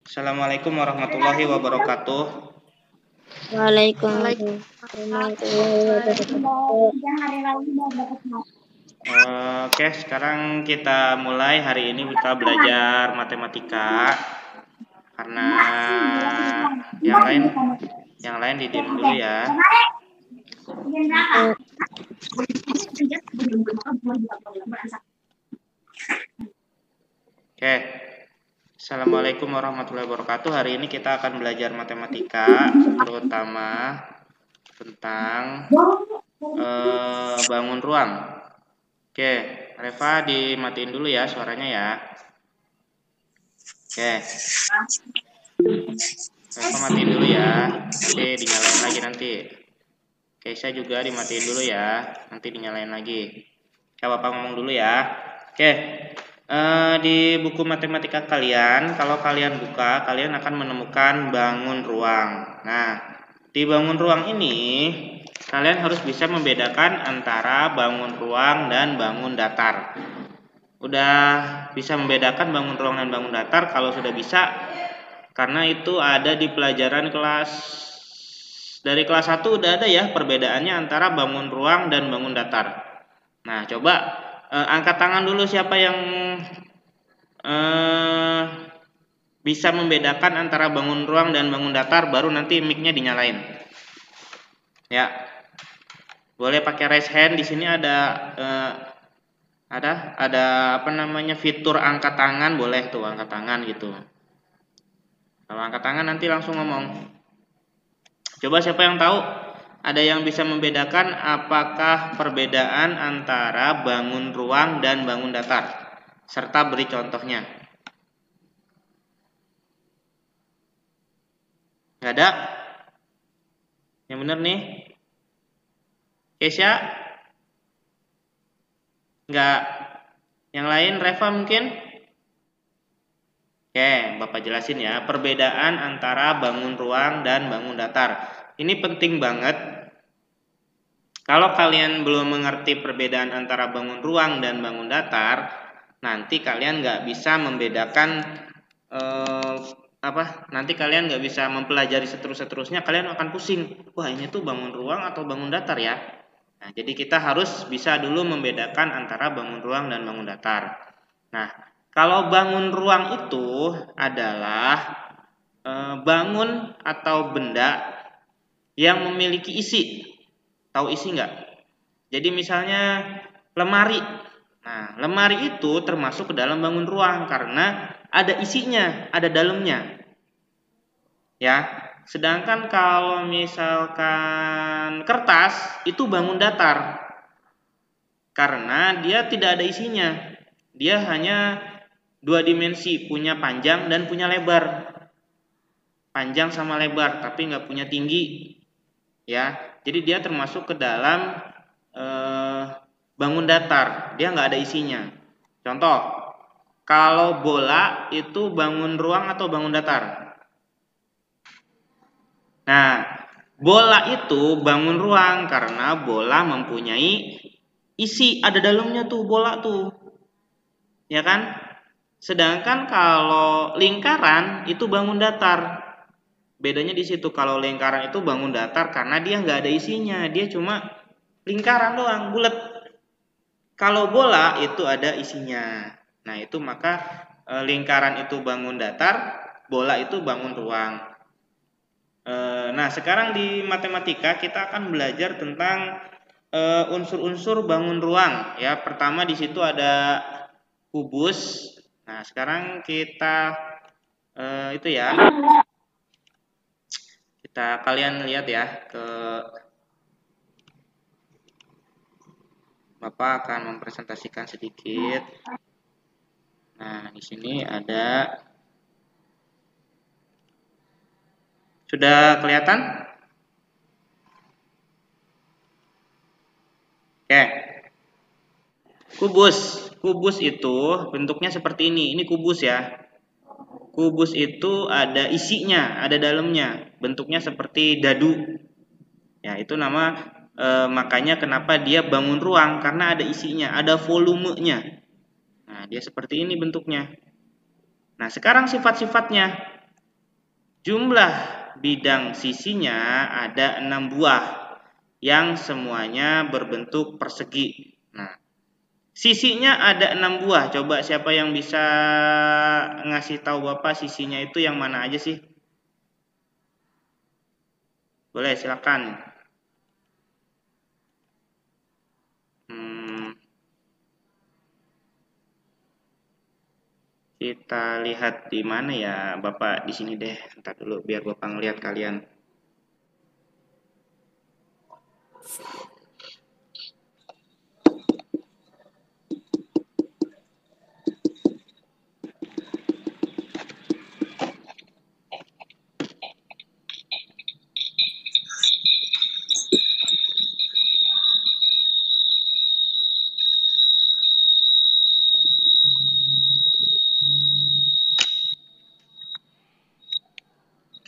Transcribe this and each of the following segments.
Assalamualaikum warahmatullahi wabarakatuh. Waalaikumsalam warahmatullahi wabarakatuh. Oke, sekarang kita mulai. Hari ini kita belajar matematika. Karena yang lain didim dulu ya. Oke. Assalamualaikum warahmatullahi wabarakatuh. Hari ini kita akan belajar matematika, terutama tentang bangun ruang. Oke, Reva dimatiin dulu ya suaranya ya. Oke. Reva matiin dulu ya. Nanti dinyalain lagi nanti. Keisha juga dimatiin dulu ya. Nanti dinyalain lagi. Oke, Bapak ngomong dulu ya. Oke. Di buku matematika kalian, kalau kalian buka, kalian akan menemukan bangun ruang. Nah, di bangun ruang ini, kalian harus bisa membedakan antara bangun ruang dan bangun datar. Udah bisa membedakan bangun ruang dan bangun datar? Kalau sudah bisa, karena itu ada di pelajaran dari kelas 1 udah ada ya perbedaannya antara bangun ruang dan bangun datar. Nah, coba angkat tangan dulu siapa yang bisa membedakan antara bangun ruang dan bangun datar, baru nanti mic-nya dinyalain. Ya. Boleh pakai raise hand. Di sini ada apa namanya, fitur angkat tangan, boleh tuh angkat tangan gitu. Kalau angkat tangan nanti langsung ngomong. Coba siapa yang tahu? Ada yang bisa membedakan apakah perbedaan antara bangun ruang dan bangun datar? Serta beri contohnya. Gak ada? Yang bener nih? Keisha? Enggak. Yang lain, Reva mungkin? Oke, Bapak jelasin ya. Perbedaan antara bangun ruang dan bangun datar. Ini penting banget. Kalau kalian belum mengerti perbedaan antara bangun ruang dan bangun datar, nanti kalian nggak bisa membedakan nanti kalian nggak bisa mempelajari seterusnya. Kalian akan pusing. Wah, ini tuh bangun ruang atau bangun datar ya? Nah, jadi kita harus bisa dulu membedakan antara bangun ruang dan bangun datar. Nah, kalau bangun ruang itu adalah bangun atau benda yang memiliki isi. Tahu isi nggak? Jadi misalnya lemari. Nah, lemari itu termasuk ke dalam bangun ruang karena ada isinya, ada dalamnya. Ya. Sedangkan kalau misalkan kertas itu bangun datar. Karena dia tidak ada isinya. Dia hanya 2 dimensi, punya panjang dan punya lebar. Panjang sama lebar, tapi nggak punya tinggi. Ya, jadi dia termasuk ke dalam bangun datar. Dia nggak ada isinya. Contoh, kalau bola itu bangun ruang atau bangun datar? Nah, bola itu bangun ruang karena bola mempunyai isi, ada dalamnya tuh bola tuh. Ya kan? Sedangkan kalau lingkaran itu bangun datar. Bedanya di situ. Kalau lingkaran itu bangun datar karena dia nggak ada isinya, dia cuma lingkaran doang, bulat. Kalau bola itu ada isinya. Nah, itu maka lingkaran itu bangun datar, bola itu bangun ruang. Nah, sekarang di matematika kita akan belajar tentang unsur-unsur bangun ruang. Ya, pertama di situ ada kubus. Nah, sekarang kita itu ya. Kalian lihat ya, Bapak akan mempresentasikan sedikit. Nah, di sini ada. Sudah kelihatan? Oke. Kubus itu bentuknya seperti ini. Ini kubus ya. Kubus itu ada isinya, ada dalamnya. Bentuknya seperti dadu. Ya, itu makanya kenapa dia bangun ruang, karena ada isinya, ada volumenya. Nah, dia seperti ini bentuknya. Nah, sekarang sifat-sifatnya. Jumlah bidang sisinya ada 6 buah yang semuanya berbentuk persegi. Nah, sisinya ada 6 buah. Coba siapa yang bisa ngasih tahu Bapak sisinya itu yang mana aja sih? Boleh, silakan. Kita lihat di mana ya, Bapak di sini deh. Entar dulu biar Bapak ngelihat kalian.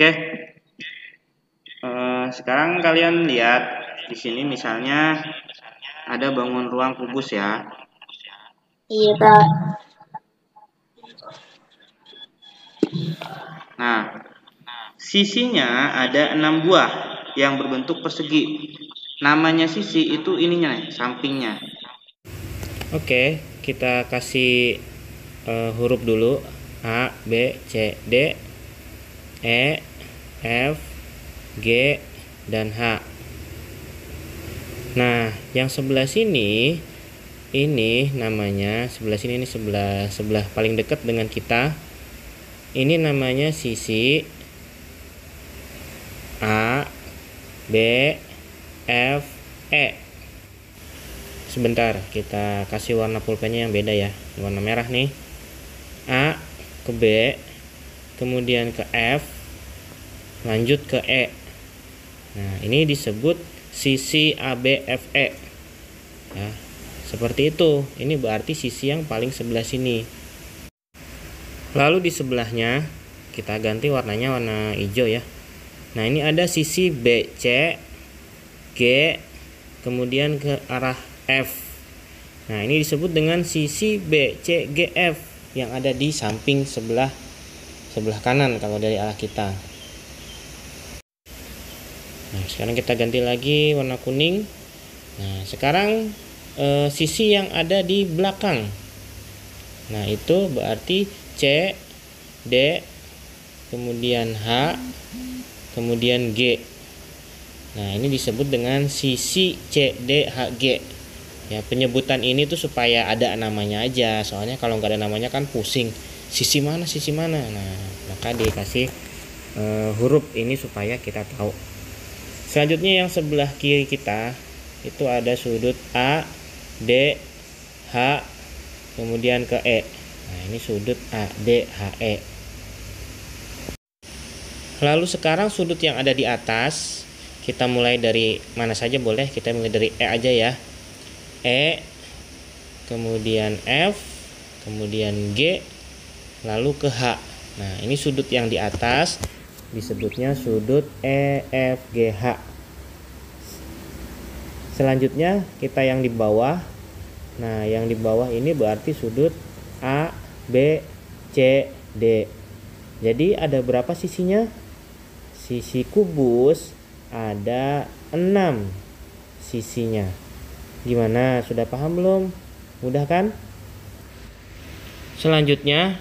Oke. Sekarang kalian lihat di sini misalnya ada bangun ruang kubus ya. Iya, Pak. Nah, sisinya ada 6 buah yang berbentuk persegi. Namanya sisi itu ininya nih, sampingnya. Oke, kita kasih huruf dulu. A, B, C, D, E, F, G, dan H. Nah, yang sebelah sini ini namanya ini sebelah paling dekat dengan kita. Ini namanya sisi A, B, F, E. Sebentar, kita kasih warna pulpennya yang beda ya. Warna merah nih. A ke B, kemudian ke F, lanjut ke E. Nah, ini disebut sisi ABFE. Ya, seperti itu. Ini berarti sisi yang paling sebelah sini. Lalu di sebelahnya kita ganti warnanya warna hijau ya. Nah, ini ada sisi BC, G, kemudian ke arah F. Nah, ini disebut dengan sisi BCGF yang ada di samping sebelah kanan kalau dari arah kita. Nah, sekarang kita ganti lagi warna kuning. Nah, sekarang sisi yang ada di belakang. Nah, itu berarti C, D, kemudian H, kemudian G. Nah, ini disebut dengan sisi CDHG. Ya, penyebutan ini tuh supaya ada namanya aja. Soalnya kalau nggak ada namanya kan pusing. Sisi mana, sisi mana. Nah, maka dikasih huruf ini supaya kita tahu. Selanjutnya yang sebelah kiri kita itu ada sudut A, D, H, kemudian ke E. Nah, ini sudut ADHE. Lalu sekarang sudut yang ada di atas, kita mulai dari mana saja boleh, kita mulai dari E aja ya. E, kemudian F, kemudian G, lalu ke H. Nah, ini sudut yang di atas disebutnya sudut EFGH. Selanjutnya kita yang di bawah. Nah, yang di bawah ini berarti sudut A, B, C, D. Jadi ada berapa sisinya? Sisi kubus ada 6 sisinya. Gimana? Sudah paham belum? Mudah kan? Selanjutnya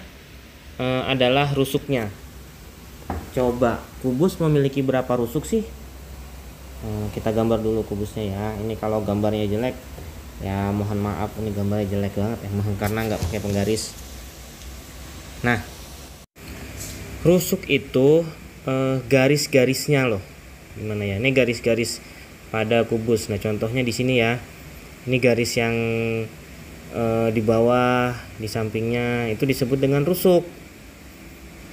adalah rusuknya. Coba, kubus memiliki berapa rusuk sih? Kita gambar dulu kubusnya ya. Ini kalau gambarnya jelek, ya mohon maaf, ini gambarnya jelek banget emang karena nggak pakai penggaris. Nah, rusuk itu garis-garisnya loh. Gimana ya? Ini garis-garis pada kubus. Nah, contohnya di sini ya. Ini garis yang di bawah, di sampingnya itu disebut dengan rusuk.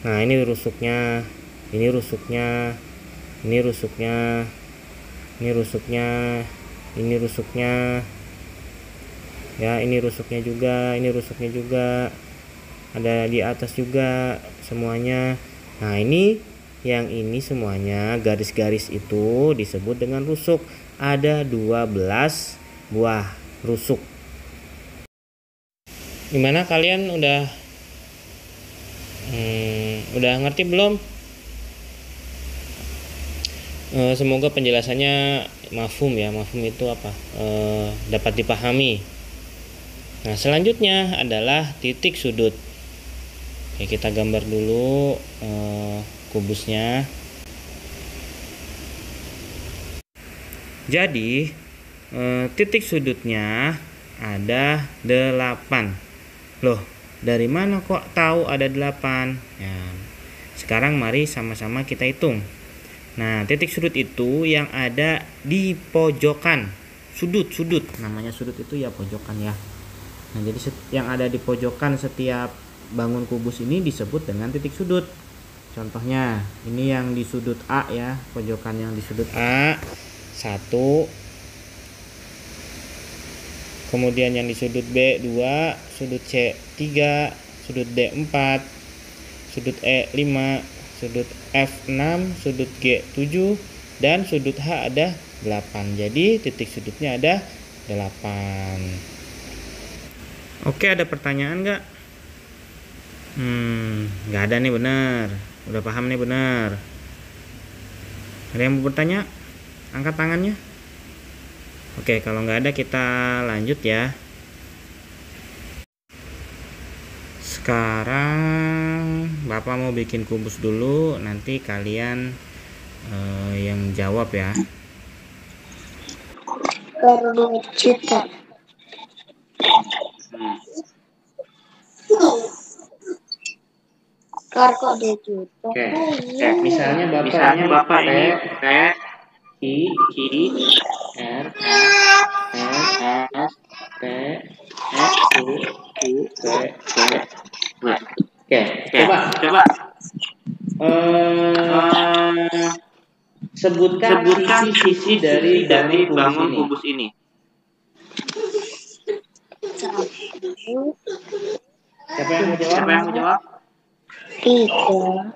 Nah, ini rusuknya, ini rusuknya, ini rusuknya, ini rusuknya, ini rusuknya. Ya, ini rusuknya juga, ini rusuknya juga. Ada di atas juga semuanya. Nah, ini yang ini semuanya garis-garis itu disebut dengan rusuk. Ada 12 buah rusuk. Gimana kalian udah ngerti belum? Semoga penjelasannya mafhum ya. Mafhum itu apa? Dapat dipahami. Nah, selanjutnya adalah titik sudut. Oke, kita gambar dulu kubusnya. Jadi titik sudutnya ada 8. Loh, dari mana kok tahu ada 8? Ya, sekarang mari sama-sama kita hitung. Nah, titik sudut itu yang ada di pojokan sudut. Namanya sudut itu ya pojokan ya. Nah, jadi yang ada di pojokan setiap bangun kubus ini disebut dengan titik sudut. Contohnya, ini yang di sudut A ya, pojokan yang di sudut A 1. Kemudian yang di sudut B 2, sudut C 3, sudut D 4, sudut E 5, sudut F 6, sudut G 7, dan sudut H ada 8. Jadi titik sudutnya ada 8. Oke, ada pertanyaan nggak? Nggak ada nih, benar. Udah paham nih, benar. Ada yang mau bertanya? Angkat tangannya. Oke, kalau nggak ada kita lanjut ya. Sekarang Bapak mau bikin kubus dulu, nanti kalian yang jawab ya. Kerucutan. Kok 2 juta? Oke, misalnya Bapak ini P, I, R, S, T, S, U, V, W. Oke, coba. Sebutkan sisi dari bangun kubus ini. Siapa yang mau jawab? 3, 4,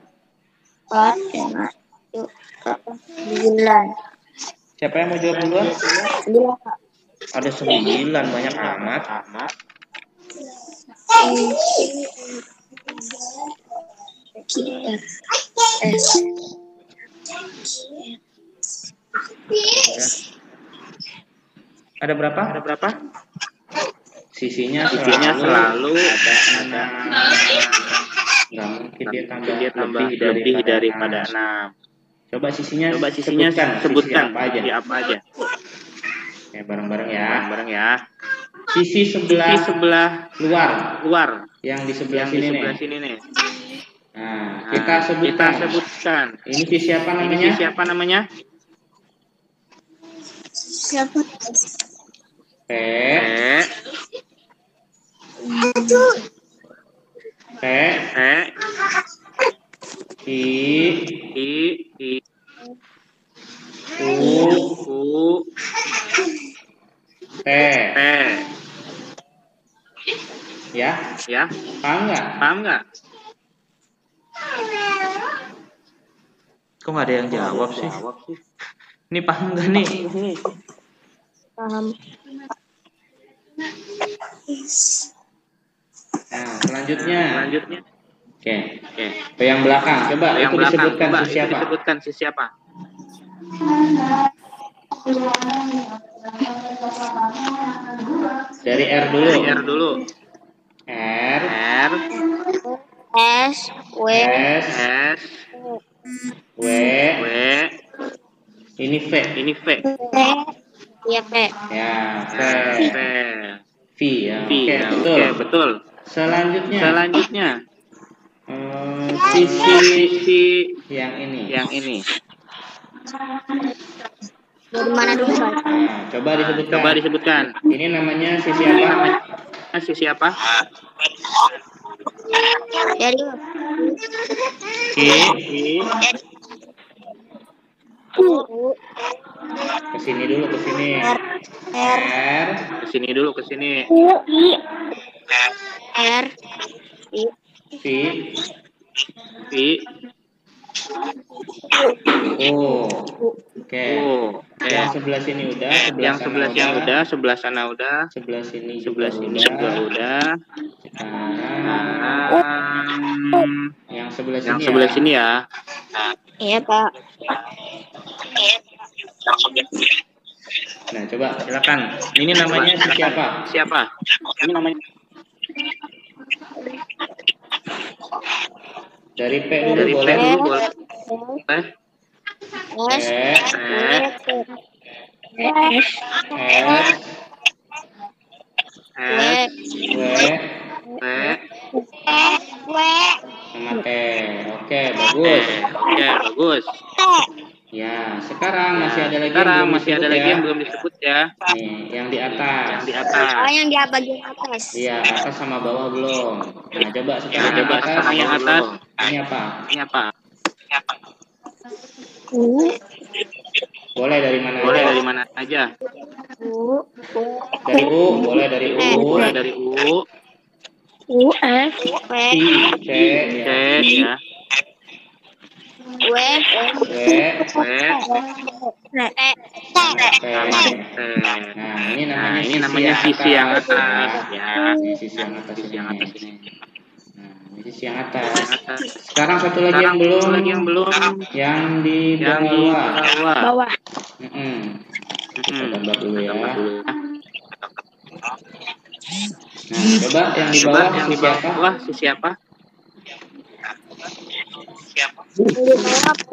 5, 9. Siapa yang mau jawab duluan? 9, Pak. Ada 9, banyak amat. Ada berapa? Sisinya selalu ada 6. Nggak mungkin dia tambah lebih daripada 6. Coba sisinya sebutkan sisi apa aja. Ya, bareng-bareng ya. Sisi sebelah luar. Yang di sebelah sini nih. Nah, kita sebutkan. Ini sisi apa namanya? Siapa? P, I, U, T. Ya. Paham nggak? Kok nggak ada yang jawab sih? Ini paham nggak nih? Paham. Nah, selanjutnya. Oke. Yang belakang, coba itu disebutkan sisi apa? Dari R dulu. R, S, W, W. Ini V. Ya, P. Ya, V ya. Oke, betul. Selanjutnya. Sisi yang ini. Dari mana dulu, Pak? Nah, coba disebutkan. Ini namanya sisi apa? Dari Kesini dulu. R. Kesini. R, V. O. Oke. Yang sebelah sini udah, sebelah sana udah, sebelah sini juga udah. Sekarang yang sebelah sini ya. Iya, Pak. Nah, coba silakan. Ini namanya sisi apa? Siapa? Ini namanya Dari P dulu dari P boleh. dulu boleh. S. S, S, S, W, W, sama T. Oke, bagus. Oke, bagus. Ya, sekarang masih ada lagi yang Sekarang belum masih ada disebut lagi ya. yang belum disebut ya. Nih, yang di atas. Yang di atas. Oh, yang di bagian atas. Iya, atas sama bawah belum. Nah, coba sekarang Nah, yang coba atas. sama yang atas. Ini apa? Ini apa? U. Boleh dari mana Boleh aja? dari mana aja? U. Dari U, boleh dari U. Boleh dari U, U. F. P. C, C, ya. W. W, W, T. sama T. Nah, ini Nah, namanya ini namanya sisi yang atas. Ya, Ini sisi yang atas sisi yang atas ini. Nah, ini sisi yang atas. Sekarang satu lagi yang belum. Satu lagi yang belum. Yang di Yang di bawah. bawah. Kita gambar dulu ya. Gambar dulu ya. Nah, coba yang di Coba bawah yang di sisi apa? bawah sisi apa? Di bawah P.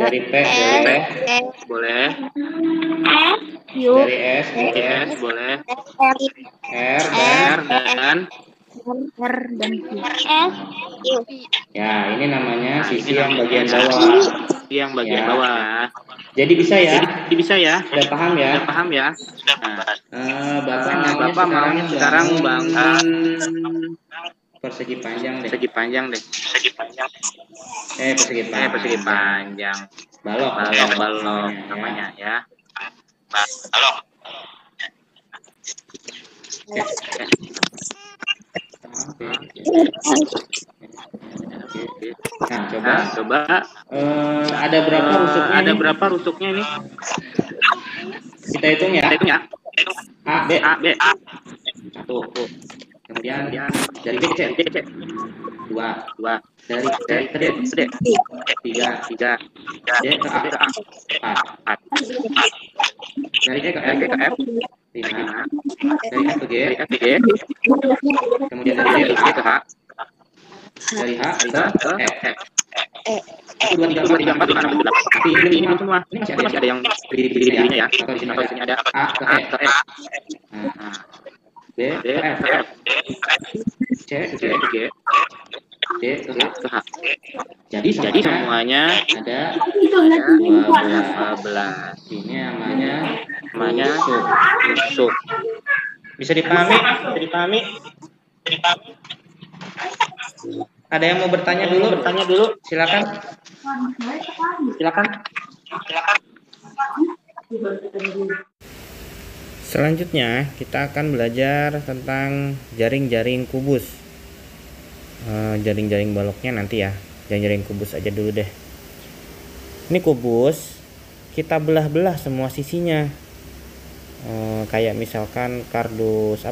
Dari P, P. boleh. Boleh. U. Dari S, Dari boleh. S boleh. R, R dan R dan Q. S. U. ya, ini namanya Nah, sisi ini yang namanya bagian sisi bawah. yang bagian Ya. bawah. Jadi bisa ya? Jadi bisa ya? Sudah paham ya? Sudah paham ya? Nah, Bapak sekarang bangun persegi panjang deh. persegi panjang deh. Persegi panjang. Persegi panjang. Balok, Balok namanya ya. Balok. Nah, Coba ada berapa rusuknya? ada ini? berapa rusuknya ini? Kita hitung ya. Kita hitung ya. A, B. Satu. Kemudian dari B ke C. Dua. Dari C ke D. Tiga. D ke A. Empat. Dari E ke F. Lima. Dari F ke G. Kemudian dari D ke H. Dari H ke E. Dua, tiga, empat, lima, enam, tujuh, delapan. Tapi ini semua. Ini Masih ada yang diri-dirinya ya. Atau di sini ada A ke A E. ke E. B ke F. C ke G. D ke H. Jadi semuanya ada 12. Ini namanya rusuk. Bisa dipahami? Ada yang mau bertanya dulu? Silakan. Selanjutnya kita akan belajar tentang jaring-jaring kubus. Jaring-jaring baloknya nanti ya. Jaring-jaring kubus aja dulu deh. Ini kubus, kita belah-belah semua sisinya. Kayak misalkan kardus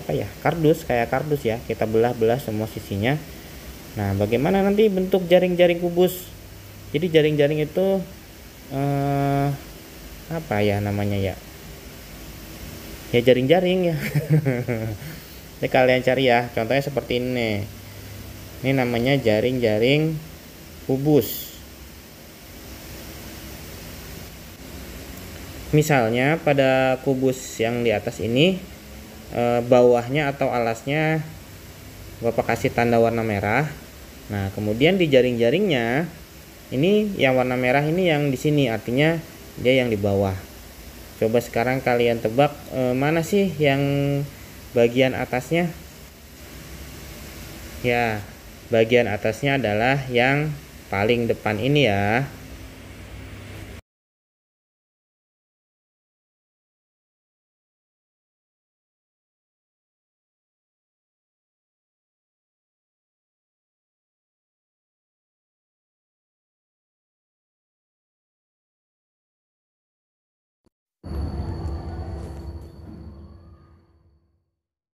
kayak kardus ya, kita belah-belah semua sisinya. Nah, bagaimana nanti bentuk jaring-jaring kubus? Jadi jaring-jaring itu apa ya namanya ya? Ya jaring-jaring ya. Jadi kalian cari ya, contohnya seperti ini. Ini namanya jaring-jaring kubus. Misalnya pada kubus yang di atas ini bawahnya atau alasnya Bapak kasih tanda warna merah. Nah, kemudian di jaring-jaringnya ini yang warna merah ini yang di sini, artinya dia yang di bawah. Coba sekarang kalian tebak mana sih yang bagian atasnya? Ya, bagian atasnya adalah yang paling depan ini ya.